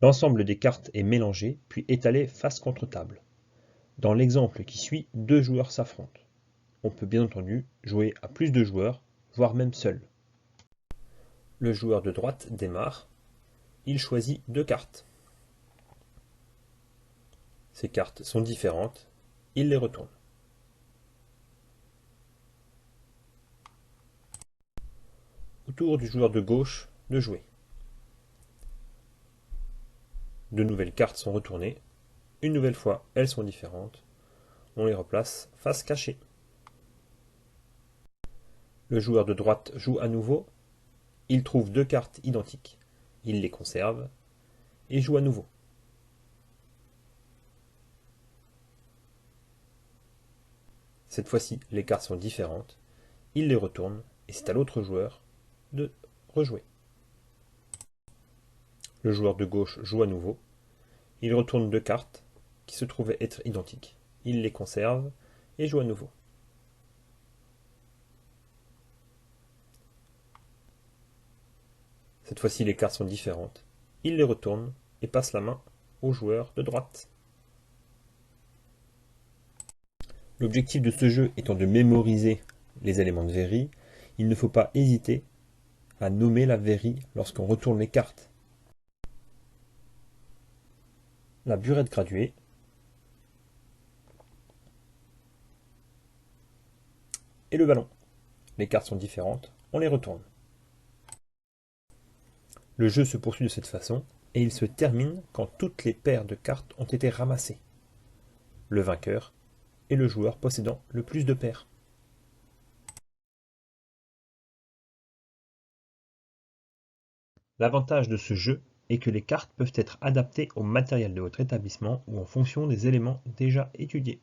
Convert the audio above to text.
L'ensemble des cartes est mélangé puis étalé face contre table. Dans l'exemple qui suit, deux joueurs s'affrontent. On peut bien entendu jouer à plus de joueurs, voire même seul. Le joueur de droite démarre. Il choisit deux cartes. Ces cartes sont différentes. Il les retourne. Au tour du joueur de gauche de jouer. De nouvelles cartes sont retournées. Une nouvelle fois, elles sont différentes. On les replace face cachée. Le joueur de droite joue à nouveau. Il trouve deux cartes identiques. Il les conserve et joue à nouveau. Cette fois-ci, les cartes sont différentes. Il les retourne et c'est à l'autre joueur de rejouer. Le joueur de gauche joue à nouveau. Il retourne deux cartes qui se trouvaient être identiques. Il les conserve et joue à nouveau. Cette fois-ci, les cartes sont différentes. Il les retourne et passe la main au joueur de droite. L'objectif de ce jeu étant de mémoriser les éléments de Very, il ne faut pas hésiter à nommer la Very lorsqu'on retourne les cartes. La burette graduée et le ballon. Les cartes sont différentes, on les retourne. Le jeu se poursuit de cette façon et il se termine quand toutes les paires de cartes ont été ramassées. Le vainqueur est le joueur possédant le plus de paires. L'avantage de ce jeu est que les cartes peuvent être adaptées au matériel de votre établissement ou en fonction des éléments déjà étudiés.